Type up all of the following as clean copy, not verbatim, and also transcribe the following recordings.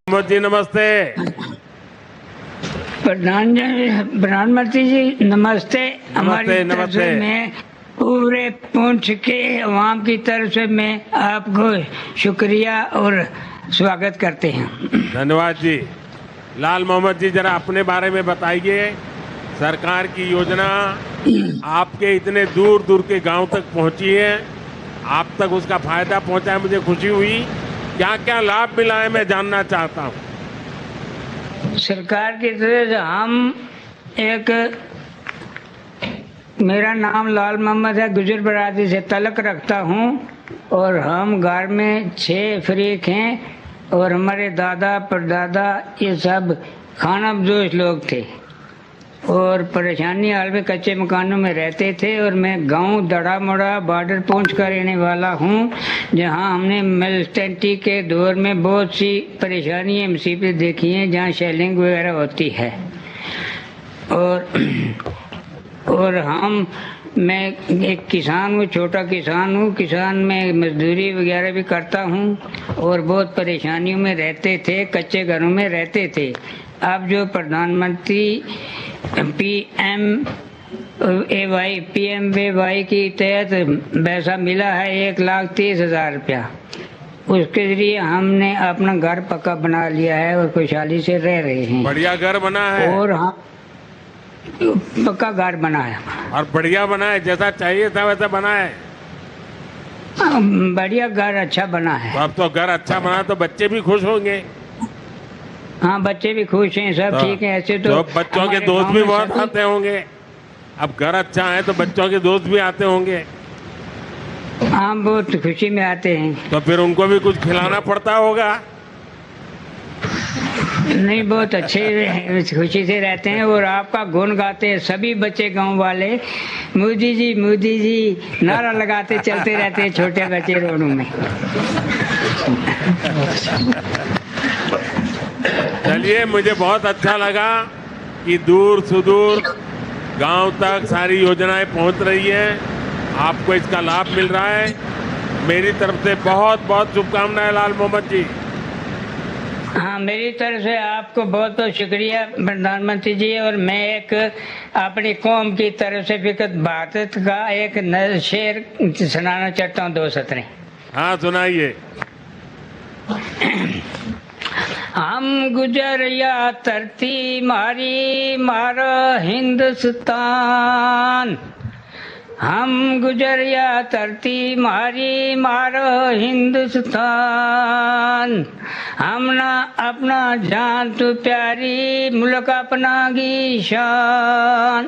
जी नमस्ते। प्रधानमंत्री जी नमस्ते। हमारी तरफ नमस्ते। से मैं पूरे पुंछ के अवाम की तरफ से मैं आपको शुक्रिया और स्वागत करते हैं। धन्यवाद जी। लाल मोहम्मद जी जरा अपने बारे में बताइए। सरकार की योजना आपके इतने दूर दूर के गांव तक पहुंची है, आप तक उसका फायदा पहुंचा है, मुझे खुशी हुई। क्या क्या लाभ मिला है मैं जानना चाहता हूं। सरकार की तरफ से हम मेरा नाम लाल मोहम्मद है, गुजर बरादरी से तलक रखता हूं और हम घर में 6 फरीक हैं और हमारे दादा परदादा ये सब खानाबदोश लोग थे और परेशानी हाल में कच्चे मकानों में रहते थे। और मैं गांव दड़ा मोड़ा बॉर्डर पहुंच कर रहने वाला हूं, जहां हमने मिलिटेंटी के दौर में बहुत सी परेशानियां मुसीबतें देखी हैं, जहां शेलिंग वगैरह होती है। और मैं एक किसान हूँ, छोटा किसान हूँ। किसान में मजदूरी वगैरह भी करता हूँ और बहुत परेशानियों में रहते थे, कच्चे घरों में रहते थे। अब जो प्रधानमंत्री PMVY की तहत पैसा मिला है 1,30,000 रुपया, उसके जरिए हमने अपना घर पक्का बना लिया है और खुशहाली से रह रहे हैं। बढ़िया घर बना है और हम पक्का घर बना है और बढ़िया बना है, जैसा चाहिए था वैसा बना है। बढ़िया घर अच्छा बना है। तो अब तो घर अच्छा बना तो बच्चे भी खुश होंगे। हाँ, बच्चे भी खुश हैं, सब ठीक है। ऐसे तो बच्चों के दोस्त भी बहुत आते होंगे। अब घर अच्छा है तो बच्चों के दोस्त भी आते होंगे। हाँ, बहुत खुशी में आते हैं। तो फिर उनको भी कुछ खिलाना पड़ता होगा। नहीं, बहुत अच्छे खुशी से रहते हैं और आपका गुण गाते हैं सभी बच्चे गांव वाले। मोदी जी नारा लगाते चलते रहते हैं छोटे बच्चे रोडों में। चलिए, मुझे बहुत अच्छा लगा कि दूर सुदूर गांव तक सारी योजनाएं पहुंच रही हैं, आपको इसका लाभ मिल रहा है। मेरी तरफ से बहुत बहुत शुभकामनाएं लाल मोहम्मद जी। हाँ, मेरी तरफ से आपको बहुत बहुत शुक्रिया प्रधानमंत्री जी। और मैं अपनी कौम की तरफ से विकसित भारत का एक नया शेर सुनाना चाहता हूँ, 2 सतरें। हाँ, सुनाइए। हम गुजर या धरती मारी मारो हिंदुस्तान, हम गुजर या धरती मारी मारो हिंदुस्तान, हमना अपना जान तू प्यारी मुल्क अपना की शान,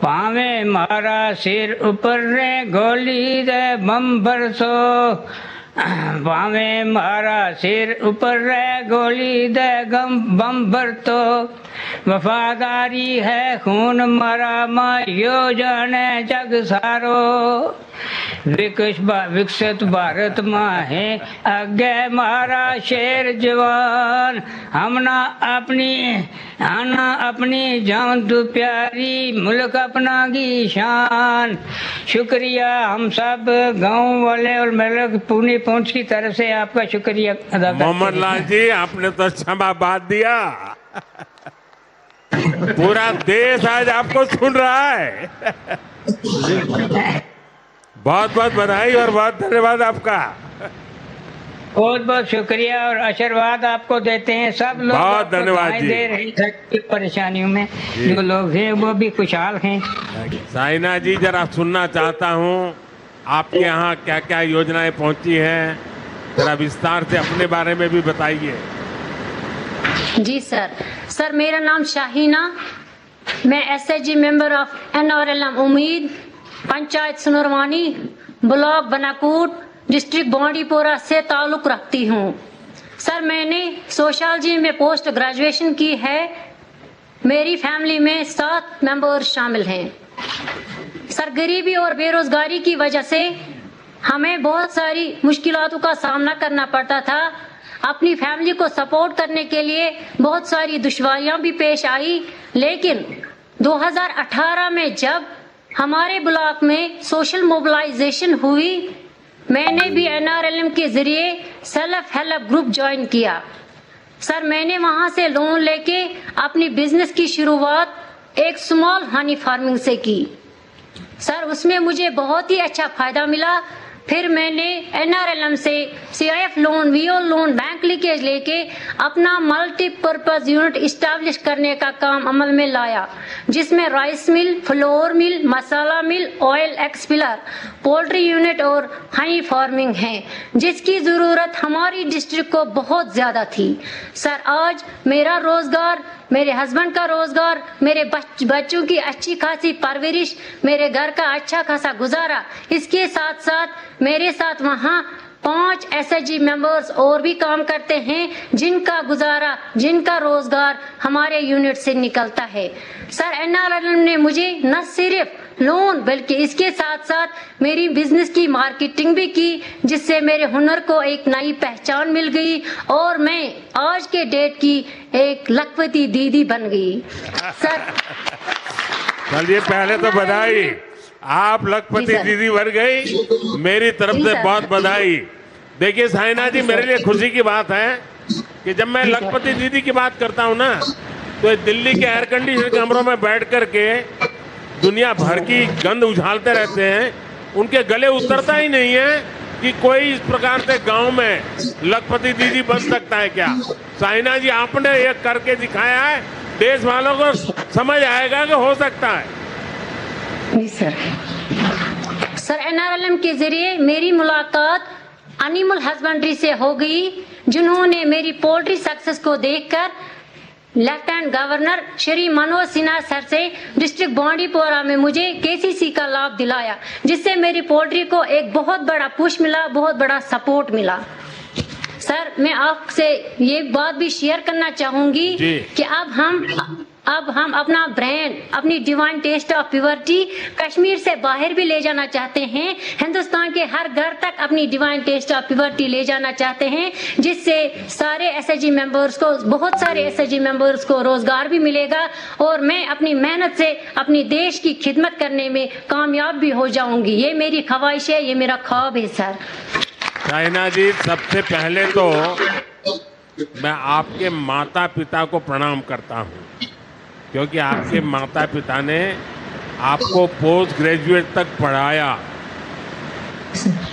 पावे मारा सिर ऊपर रे गोली दे बम बरसो, पावे मारा सिर ऊपर रे गोली दे बम बरतो, वफादारी है खून मारा मारियो जाने जग सारो, विकसित भारत माँ है आगे मारा शेर जवान, हमना अपनी जान तू प्यारी मुल्क अपना की शान। शुक्रिया, हम सब गांव वाले और मेरे पुणे पहुंच की तरफ से आपका शुक्रिया अदा करते हैं। मोहम्मद लाल जी, आपने तो क्षमाबाद दिया। पूरा देश आज आपको सुन रहा है। बहुत बहुत बधाई और बहुत धन्यवाद आपका। बहुत बहुत शुक्रिया और आशीर्वाद आपको देते हैं सब लोग। बहुत धन्यवाद जी। दे रहे हैं परेशानियों में जो लोग हैं वो भी खुशहाल हैं। साइना जी, जरा सुनना चाहता हूँ आपके यहाँ क्या क्या योजनाएं पहुंची हैं, जरा विस्तार से अपने बारे में भी बताइए। जी सर, मेरा नाम शाहीना, मैं SHG मेंबर ऑफ NRLM उम्मीद, पंचायत सुनरवानी, ब्लॉक बनाकूट, डिस्ट्रिक्ट बांडीपोरा से ताल्लुक रखती हूँ। सर, मैंने सोशियोलॉजी में पोस्ट ग्रेजुएशन की है। मेरी फैमिली में 7 मेंबर शामिल हैं। सर, गरीबी और बेरोजगारी की वजह से हमें बहुत सारी मुश्किलातों का सामना करना पड़ता था। अपनी फैमिली को सपोर्ट करने के लिए बहुत सारी दुश्वारियां भी पेश आई, लेकिन 2018 में जब हमारे ब्लॉक में सोशल मोबिलाइजेशन हुई, मैंने भी NRLM के जरिए सेल्फ हेल्प ग्रुप ज्वाइन किया सर मैंने वहां से लोन लेके अपनी बिजनेस की शुरुआत एक स्मॉल हनी फार्मिंग से की। सर उसमें मुझे बहुत ही अच्छा फायदा मिला। फिर मैंने NRLM से CIF loan, VO loan, bank leakage लेके अपना मल्टीपर्पज यूनिट इस्टेब्लिश करने का काम अमल में लाया, जिसमें राइस मिल, फ्लोर मिल, मसाला मिल, ऑयल एक्सपिलर, पोल्ट्री यूनिट और हनी फार्मिंग है, जिसकी जरूरत हमारी डिस्ट्रिक्ट को बहुत ज्यादा थी। सर आज मेरा रोजगार, मेरे हस्बैंड का रोजगार, मेरे बच्चों की अच्छी खासी परवरिश, मेरे घर का अच्छा खासा गुजारा, इसके साथ साथ मेरे साथ वहाँ 5 SHG मेंबर्स और भी काम करते हैं, जिनका गुजारा, जिनका रोजगार हमारे यूनिट से निकलता है। सर NRLM ने मुझे न सिर्फ लोन बल्कि इसके साथ साथ मेरी बिजनेस की मार्केटिंग भी की, जिससे मेरे हुनर को एक नई पहचान मिल गई और मैं आज के डेट की एक लखपति दीदी बन गई। सर चलिए पहले तो बधाई, आप लखपति दीदी बन गई, मेरी तरफ से बहुत बधाई। देखिए साइना जी, मेरे लिए खुशी की बात है कि जब मैं लखपति दीदी की बात करता हूँ ना, तो दिल्ली के एयर कंडीशन कमरों में बैठ करके दुनिया भर की गंध उछालते रहते हैं, उनके गले उतरता ही नहीं है कि कोई इस प्रकार से गांव में लखपति दीदी बन सकता है क्या। साइना जी आपने ये करके दिखाया है, देश वालों को समझ आएगा कि हो सकता है। जी सर NRLM के जरिए मेरी मुलाकात एनिमल हस्बेंड्री से हो गई, जिन्होंने मेरी पोल्ट्री सक्सेस को देखकर lieutenant governor Shri Manoj Sinha sir से डिस्ट्रिक्ट बांडीपोरा में मुझे KCC का लाभ दिलाया, जिससे मेरी पोल्ट्री को एक बहुत बड़ा पुश मिला, बहुत बड़ा सपोर्ट मिला। सर मैं आपसे ये बात भी शेयर करना चाहूंगी कि अब हम अपना ब्रांड, अपनी divine taste of purity Kashmir से बाहर भी ले जाना चाहते हैं, हिंदुस्तान के हर घर तक अपनी डिवाइन टेस्ट ऑफ प्योरिटी ले जाना चाहते हैं, जिससे सारे SHG मेंबर्स को, बहुत सारे SHG मेंबर्स को रोजगार भी मिलेगा और मैं अपनी मेहनत से अपनी देश की खिदमत करने में कामयाब भी हो जाऊंगी। ये मेरी ख्वाहिश है, ये मेरा ख्वाब है। सर साइना जी, सबसे पहले तो मैं आपके माता पिता को प्रणाम करता हूँ, क्योंकि आपके माता पिता ने आपको पोस्ट ग्रेजुएट तक पढ़ाया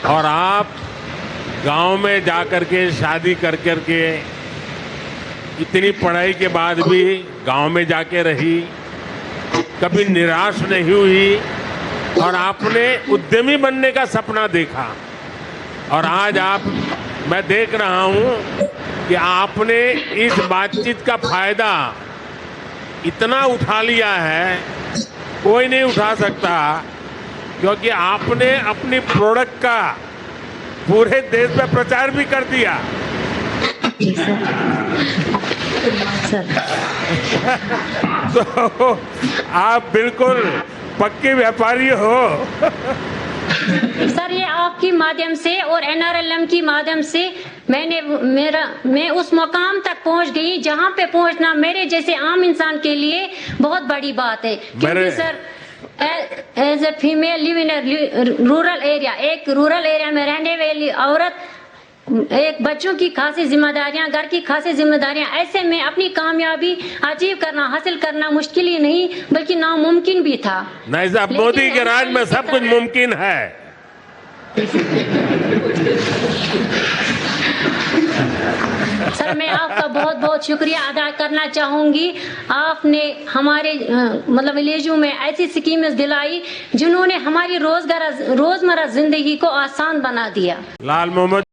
और आप गांव में जाकर के शादी कर करके इतनी पढ़ाई के बाद भी गांव में जाके रही, कभी निराश नहीं हुई और आपने उद्यमी बनने का सपना देखा। और आज मैं देख रहा हूं कि आपने इस बातचीत का फायदा इतना उठा लिया है, कोई नहीं उठा सकता, क्योंकि आपने अपनी प्रोडक्ट का पूरे देश में प्रचार भी कर दिया। तो आप बिल्कुल पक्के व्यापारी हो। सर ये आपकी माध्यम से और NRLM की माध्यम से मैं उस मुकाम तक पहुंच गई जहां पे पहुंचना मेरे जैसे आम इंसान के लिए बहुत बड़ी बात है, क्योंकि sir as a female live in rural area, एक रूरल एरिया में रहने वाली औरत, एक बच्चों की खासी जिम्मेदारियां, घर की खासी जिम्मेदारियां, ऐसे में अपनी कामयाबी अचीव करना, हासिल करना मुश्किल ही नहीं बल्कि नामुमकिन भी था। नहीं साहब, मोदी के राज में सब कुछ मुमकिन है। सर मैं आपका बहुत बहुत शुक्रिया अदा करना चाहूंगी। आपने हमारे मतलब विलेजों में ऐसी स्कीमें दिलाई जिन्होंने हमारी रोजमर्रा जिंदगी को आसान बना दिया। लाल मोहम्मद